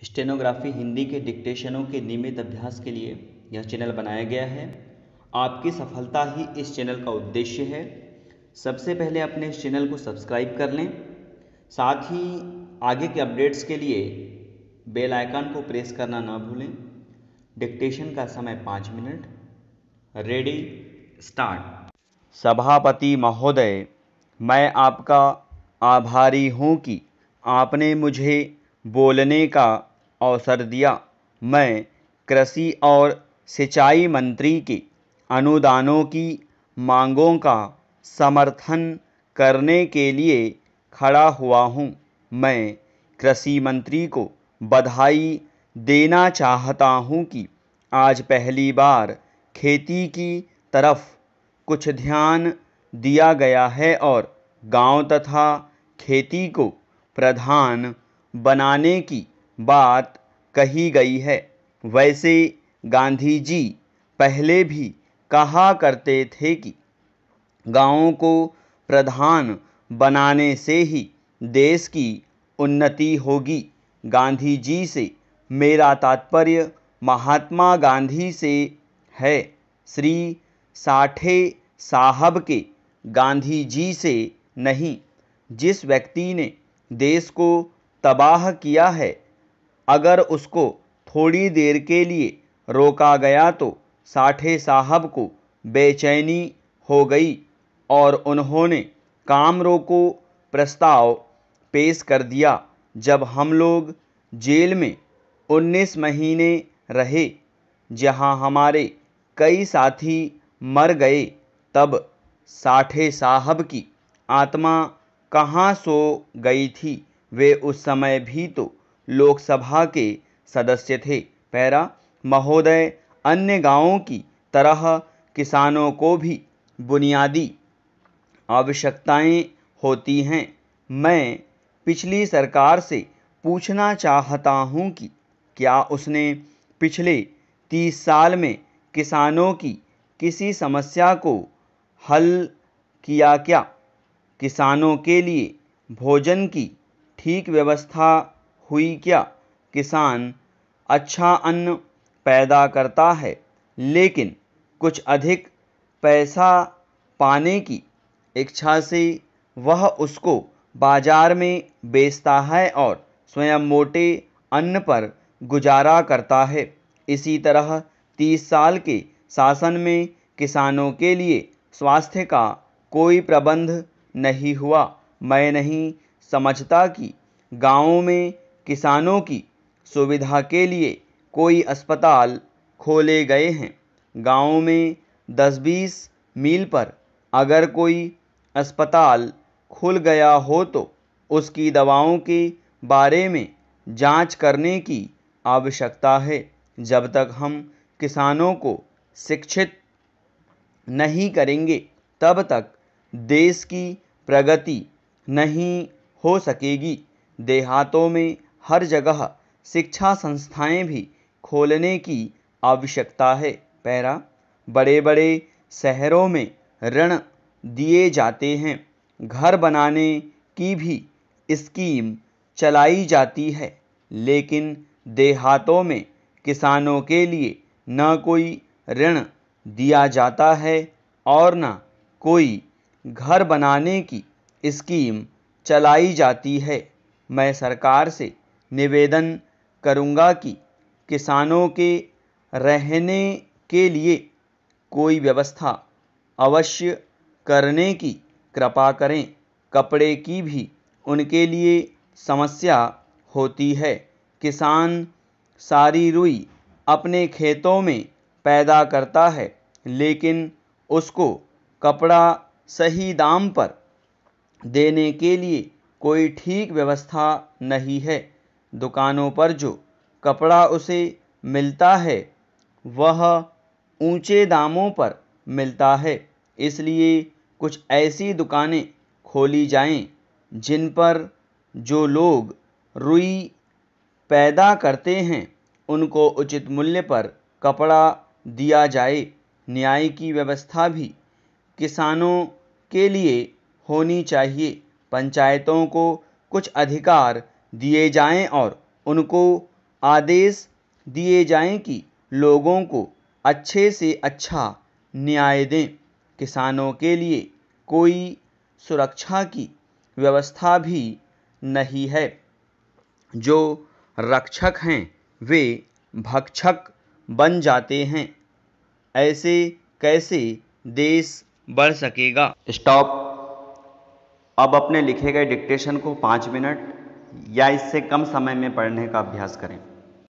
Stenography Hindi के डिक्टेशनों के नियमित अभ्यास के लिए यह चैनल बनाया गया है। आपकी सफलता ही इस चैनल का उद्देश्य है। सबसे पहले अपने इस चैनल को सब्सक्राइब कर लें, साथ ही आगे के अपडेट्स के लिए बेल आइकन को प्रेस करना ना भूलें। डिक्टेशन का समय 5 मिनट। Ready, start. सभापति महोदय, मैं आपका आभारी हूँ कि आपने मुझे बोलने का अवसर दिया। मैं कृषि और सिंचाई मंत्री के अनुदानों की मांगों का समर्थन करने के लिए खड़ा हुआ हूँ। मैं कृषि मंत्री को बधाई देना चाहता हूँ कि आज पहली बार खेती की तरफ कुछ ध्यान दिया गया है और गांव तथा खेती को प्रधान बनाने की बात कही गई है। वैसे गांधी जी पहले भी कहा करते थे कि गांवों को प्रधान बनाने से ही देश की उन्नति होगी। गांधी जी से मेरा तात्पर्य महात्मा गांधी से है, श्री साठे साहब के गांधी जी से नहीं। जिस व्यक्ति ने देश को तबाह किया है, अगर उसको थोड़ी देर के लिए रोका गया तो साठे साहब को बेचैनी हो गई और उन्होंने काम रोको प्रस्ताव पेश कर दिया। जब हम लोग जेल में 19 महीने रहे, जहां हमारे कई साथी मर गए, तब साठे साहब की आत्मा कहाँ सो गई थी। वे उस समय भी तो लोकसभा के सदस्य थे। पैरा, महोदय, अन्य गांवों की तरह किसानों को भी बुनियादी आवश्यकताएं होती हैं। मैं पिछली सरकार से पूछना चाहता हूं कि क्या उसने पिछले 30 साल में किसानों की किसी समस्या को हल किया क्या? किसानों के लिए भोजन की ठीक व्यवस्था हुई क्या? किसान अच्छा अन्न पैदा करता है, लेकिन कुछ अधिक पैसा पाने की इच्छा से वह उसको बाजार में बेचता है और स्वयं मोटे अन्न पर गुजारा करता है। इसी तरह 30 साल के शासन में किसानों के लिए स्वास्थ्य का कोई प्रबंध नहीं हुआ। मैं नहीं समझता कि गांवों में किसानों की सुविधा के लिए कोई अस्पताल खोले गए हैं। गांवों में 10-20 मील पर अगर कोई अस्पताल खुल गया हो तो उसकी दवाओं के बारे में जांच करने की आवश्यकता है। जब तक हम किसानों को शिक्षित नहीं करेंगे, तब तक देश की प्रगति नहीं हो सकेगी। देहातों में हर जगह शिक्षा संस्थाएं भी खोलने की आवश्यकता है। पैरा, बड़े बड़े शहरों में ऋण दिए जाते हैं, घर बनाने की भी स्कीम चलाई जाती है, लेकिन देहातों में किसानों के लिए न कोई ऋण दिया जाता है और न कोई घर बनाने की स्कीम चलाई जाती है। मैं सरकार से निवेदन करूंगा कि किसानों के रहने के लिए कोई व्यवस्था अवश्य करने की कृपा करें। कपड़े की भी उनके लिए समस्या होती है। किसान सारी रुई अपने खेतों में पैदा करता है, लेकिन उसको कपड़ा सही दाम पर देने के लिए कोई ठीक व्यवस्था नहीं है। दुकानों पर जो कपड़ा उसे मिलता है वह ऊंचे दामों पर मिलता है। इसलिए कुछ ऐसी दुकानें खोली जाएं जिन पर जो लोग रुई पैदा करते हैं उनको उचित मूल्य पर कपड़ा दिया जाए। न्याय की व्यवस्था भी किसानों के लिए होनी चाहिए। पंचायतों को कुछ अधिकार दिए जाएं और उनको आदेश दिए जाएं कि लोगों को अच्छे से अच्छा न्याय दें। किसानों के लिए कोई सुरक्षा की व्यवस्था भी नहीं है। जो रक्षक हैं वे भक्षक बन जाते हैं। ऐसे कैसे देश बढ़ सकेगा। स्टॉप। अब अपने लिखे गए डिक्टेशन को 5 मिनट या इससे कम समय में पढ़ने का अभ्यास करें।